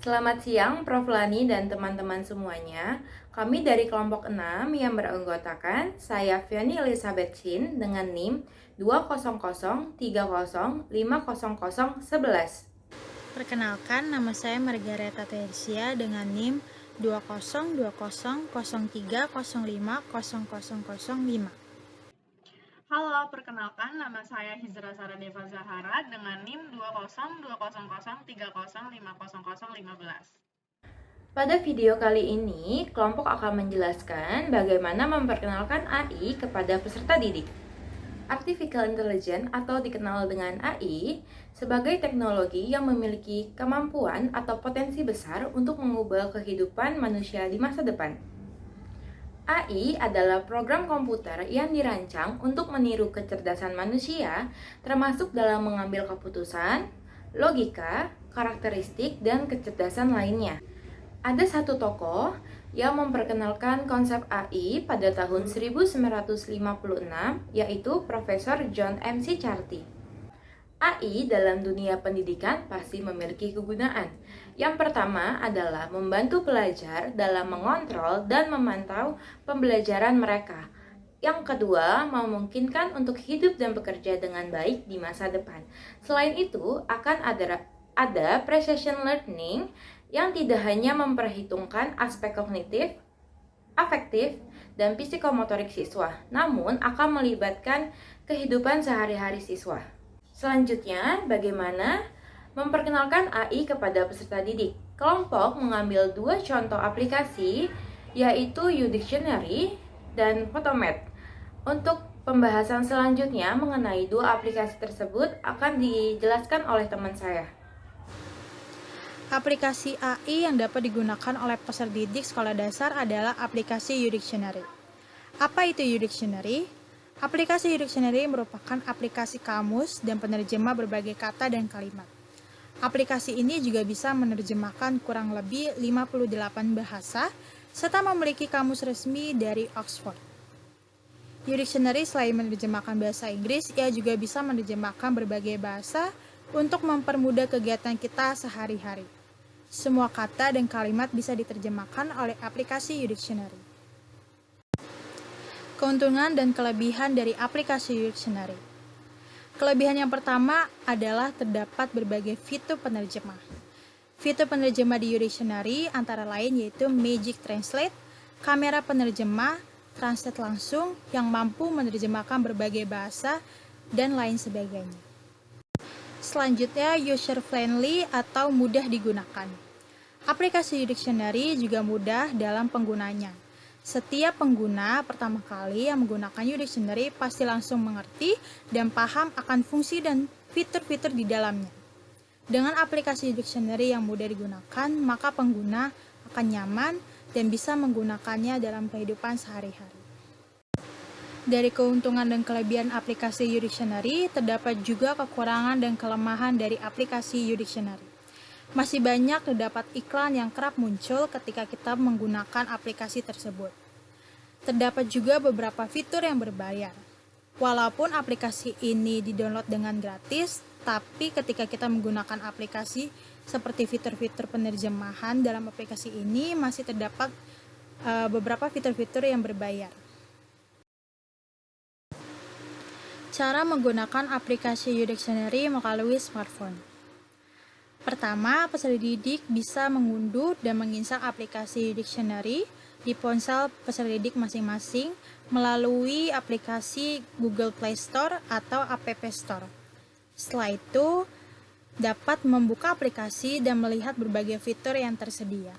Selamat siang, Prof. Lani dan teman-teman semuanya. Kami dari kelompok 6 yang beranggotakan saya Fioni Elizabeth Shin dengan NIM 200305011. Perkenalkan, nama saya Margareta Tersia dengan NIM 2020003050005. Halo, perkenalkan nama saya Hizra Saradeva Zahara dengan NIM 20200305015. Pada video kali ini, kelompok akan menjelaskan bagaimana memperkenalkan AI kepada peserta didik. Artificial Intelligence atau dikenal dengan AI sebagai teknologi yang memiliki kemampuan atau potensi besar untuk mengubah kehidupan manusia di masa depan. AI adalah program komputer yang dirancang untuk meniru kecerdasan manusia, termasuk dalam mengambil keputusan, logika, karakteristik, dan kecerdasan lainnya. Ada satu tokoh yang memperkenalkan konsep AI pada tahun 1956, yaitu Profesor John M.C. Charty. AI dalam dunia pendidikan pasti memiliki kegunaan. Yang pertama adalah membantu pelajar dalam mengontrol dan memantau pembelajaran mereka. Yang kedua, memungkinkan untuk hidup dan bekerja dengan baik di masa depan. Selain itu, akan ada precision learning yang tidak hanya memperhitungkan aspek kognitif, afektif, dan psikomotorik siswa, namun akan melibatkan kehidupan sehari-hari siswa. Selanjutnya, bagaimana memperkenalkan AI kepada peserta didik? Kelompok mengambil dua contoh aplikasi, yaitu YouDictionary dan Photomath. Untuk pembahasan selanjutnya mengenai dua aplikasi tersebut akan dijelaskan oleh teman saya. Aplikasi AI yang dapat digunakan oleh peserta didik sekolah dasar adalah aplikasi YouDictionary. Apa itu YouDictionary? Aplikasi YouDictionary merupakan aplikasi kamus dan penerjemah berbagai kata dan kalimat. Aplikasi ini juga bisa menerjemahkan kurang lebih 58 bahasa serta memiliki kamus resmi dari Oxford. YouDictionary selain menerjemahkan bahasa Inggris, ia juga bisa menerjemahkan berbagai bahasa untuk mempermudah kegiatan kita sehari-hari. Semua kata dan kalimat bisa diterjemahkan oleh aplikasi YouDictionary. Keuntungan dan kelebihan dari aplikasi YouDictionary. Kelebihan yang pertama adalah terdapat berbagai fitur penerjemah. Fitur penerjemah di YouDictionary antara lain yaitu Magic Translate, kamera penerjemah, translate langsung yang mampu menerjemahkan berbagai bahasa, dan lain sebagainya. Selanjutnya, user-friendly atau mudah digunakan. Aplikasi YouDictionary juga mudah dalam penggunanya. Setiap pengguna pertama kali yang menggunakan YouDictionary pasti langsung mengerti dan paham akan fungsi dan fitur-fitur di dalamnya. Dengan aplikasi YouDictionary yang mudah digunakan, maka pengguna akan nyaman dan bisa menggunakannya dalam kehidupan sehari-hari. Dari keuntungan dan kelebihan aplikasi YouDictionary, terdapat juga kekurangan dan kelemahan dari aplikasi YouDictionary. Masih banyak terdapat iklan yang kerap muncul ketika kita menggunakan aplikasi tersebut. Terdapat juga beberapa fitur yang berbayar. Walaupun aplikasi ini di-download dengan gratis, tapi ketika kita menggunakan aplikasi seperti fitur-fitur penerjemahan dalam aplikasi ini masih terdapat beberapa fitur-fitur yang berbayar. Cara menggunakan aplikasi YouDictionary melalui smartphone. Pertama, peserta didik bisa mengunduh dan menginstal aplikasi YouDictionary di ponsel peserta didik masing-masing melalui aplikasi Google Play Store atau App Store. Setelah itu, dapat membuka aplikasi dan melihat berbagai fitur yang tersedia.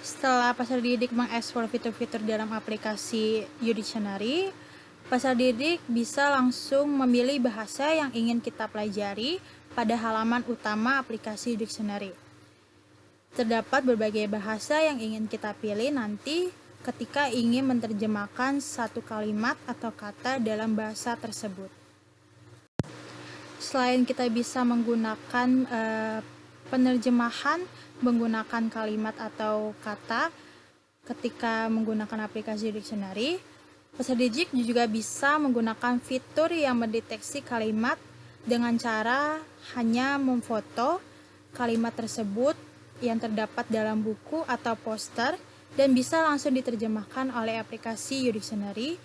Setelah peserta didik mengekspor fitur-fitur dalam aplikasi YouDictionary, peserta didik bisa langsung memilih bahasa yang ingin kita pelajari pada halaman utama aplikasi YouDictionary. Terdapat berbagai bahasa yang ingin kita pilih nanti ketika ingin menerjemahkan satu kalimat atau kata dalam bahasa tersebut. Selain kita bisa menggunakan penerjemahan menggunakan kalimat atau kata ketika menggunakan aplikasi dictionary, peserta didik juga bisa menggunakan fitur yang mendeteksi kalimat dengan cara hanya memfoto kalimat tersebut yang terdapat dalam buku atau poster dan bisa langsung diterjemahkan oleh aplikasi YouDictionary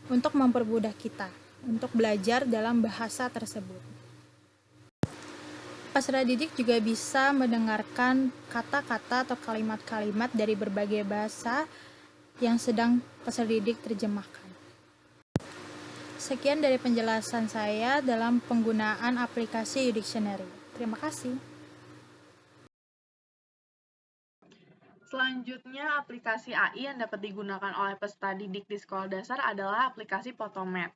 untuk mempermudah kita untuk belajar dalam bahasa tersebut. Peserta didik juga bisa mendengarkan kata-kata atau kalimat-kalimat dari berbagai bahasa yang sedang peserta didik terjemahkan. Sekian dari penjelasan saya dalam penggunaan aplikasi YouDictionary. Terima kasih. Selanjutnya, aplikasi AI yang dapat digunakan oleh peserta didik di sekolah dasar adalah aplikasi Photomath.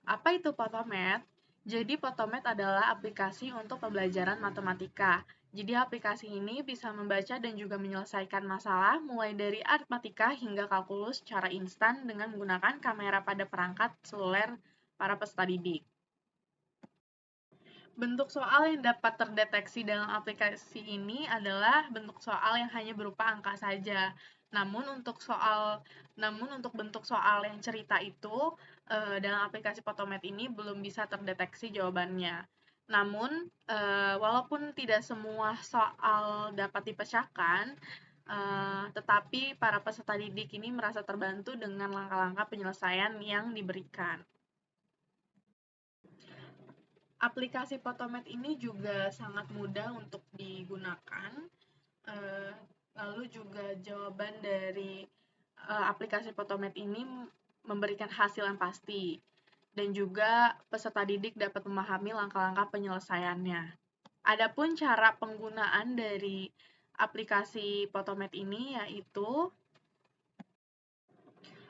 Apa itu Photomath? Jadi Photomath adalah aplikasi untuk pembelajaran matematika. Jadi aplikasi ini bisa membaca dan juga menyelesaikan masalah mulai dari aritmatika hingga kalkulus secara instan dengan menggunakan kamera pada perangkat seluler para peserta didik. Bentuk soal yang dapat terdeteksi dalam aplikasi ini adalah bentuk soal yang hanya berupa angka saja. Namun untuk bentuk soal yang cerita itu dalam aplikasi Photomath ini belum bisa terdeteksi jawabannya. Namun walaupun tidak semua soal dapat dipecahkan, tetapi para peserta didik ini merasa terbantu dengan langkah-langkah penyelesaian yang diberikan. Aplikasi Photomath ini juga sangat mudah untuk digunakan, lalu juga jawaban dari aplikasi Photomath ini memberikan hasil yang pasti, dan juga peserta didik dapat memahami langkah-langkah penyelesaiannya. Adapun cara penggunaan dari aplikasi Photomath ini yaitu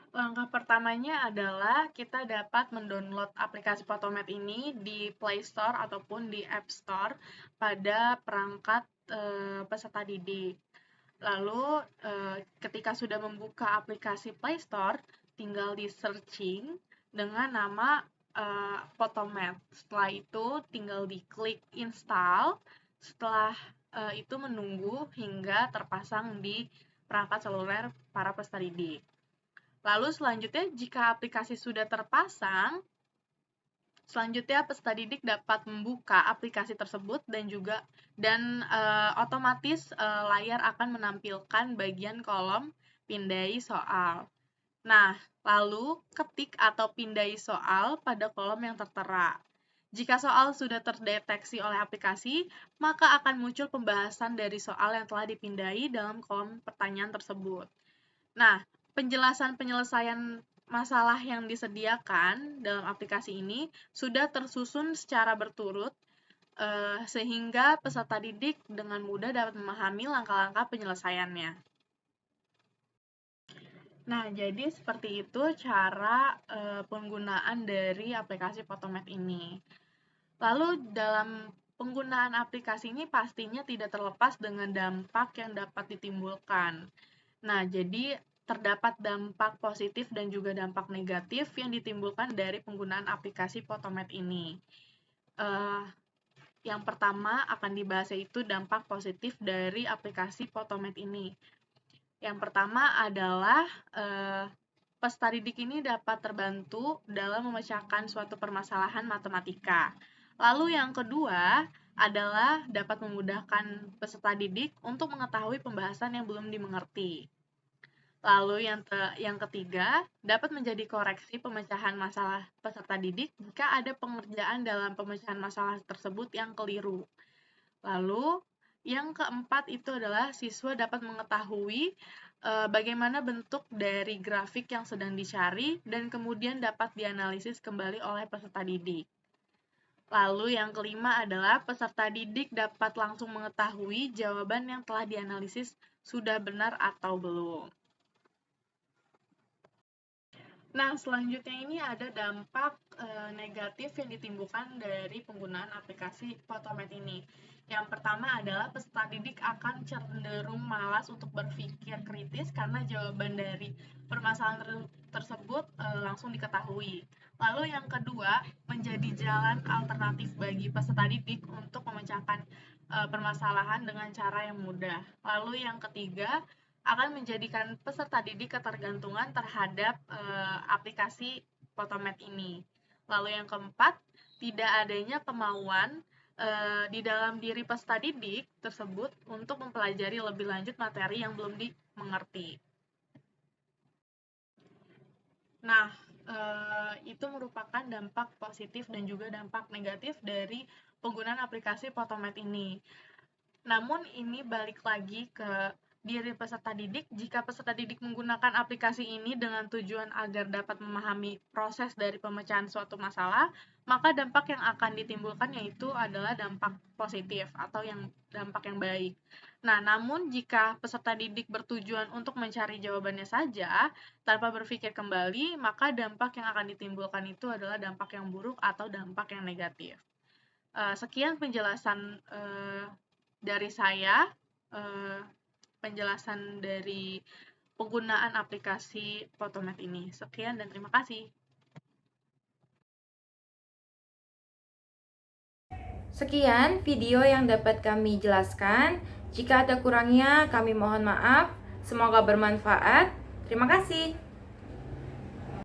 langkah pertamanya adalah kita dapat mendownload aplikasi Photomath ini di Play Store ataupun di App Store pada perangkat peserta didik. Lalu ketika sudah membuka aplikasi Play Store, tinggal di searching dengan nama Photomath. Setelah itu tinggal diklik install. Setelah itu menunggu hingga terpasang di perangkat seluler para peserta didik. Lalu selanjutnya, jika aplikasi sudah terpasang, selanjutnya peserta didik dapat membuka aplikasi tersebut dan otomatis layar akan menampilkan bagian kolom pindai soal. Nah, lalu ketik atau pindai soal pada kolom yang tertera. Jika soal sudah terdeteksi oleh aplikasi, maka akan muncul pembahasan dari soal yang telah dipindai dalam kolom pertanyaan tersebut. Nah, penjelasan penyelesaian masalah yang disediakan dalam aplikasi ini sudah tersusun secara berturut sehingga peserta didik dengan mudah dapat memahami langkah-langkah penyelesaiannya. Nah, jadi seperti itu cara penggunaan dari aplikasi Photomath ini. Lalu dalam penggunaan aplikasi ini pastinya tidak terlepas dengan dampak yang dapat ditimbulkan. Nah, jadi terdapat dampak positif dan juga dampak negatif yang ditimbulkan dari penggunaan aplikasi Photomath ini. Yang pertama akan dibahas yaitu dampak positif dari aplikasi Photomath ini. Yang pertama adalah peserta didik ini dapat terbantu dalam memecahkan suatu permasalahan matematika. Lalu yang kedua adalah dapat memudahkan peserta didik untuk mengetahui pembahasan yang belum dimengerti. Lalu yang ketiga, dapat menjadi koreksi pemecahan masalah peserta didik jika ada pengerjaan dalam pemecahan masalah tersebut yang keliru. Lalu, yang keempat itu adalah siswa dapat mengetahui bagaimana bentuk dari grafik yang sedang dicari dan kemudian dapat dianalisis kembali oleh peserta didik. Lalu yang kelima adalah peserta didik dapat langsung mengetahui jawaban yang telah dianalisis sudah benar atau belum. Nah, selanjutnya ini ada dampak negatif yang ditimbulkan dari penggunaan aplikasi Photomath ini. Yang pertama adalah peserta didik akan cenderung malas untuk berpikir kritis karena jawaban dari permasalahan tersebut langsung diketahui. Lalu yang kedua, menjadi jalan alternatif bagi peserta didik untuk memecahkan permasalahan dengan cara yang mudah. Lalu yang ketiga, akan menjadikan peserta didik ketergantungan terhadap aplikasi Photomath ini. Lalu yang keempat, tidak adanya kemauan di dalam diri peserta didik tersebut untuk mempelajari lebih lanjut materi yang belum dimengerti. Nah, itu merupakan dampak positif dan juga dampak negatif dari penggunaan aplikasi Photomath ini. Namun ini balik lagi ke diri peserta didik. Jika peserta didik menggunakan aplikasi ini dengan tujuan agar dapat memahami proses dari pemecahan suatu masalah, maka dampak yang akan ditimbulkan yaitu adalah dampak positif atau dampak yang baik. Nah, namun jika peserta didik bertujuan untuk mencari jawabannya saja tanpa berpikir kembali, maka dampak yang akan ditimbulkan itu adalah dampak yang buruk atau dampak yang negatif. Sekian penjelasan dari saya, penjelasan dari penggunaan aplikasi Photomath ini. Sekian dan terima kasih. Sekian video yang dapat kami jelaskan. Jika ada kurangnya, kami mohon maaf. Semoga bermanfaat. Terima kasih.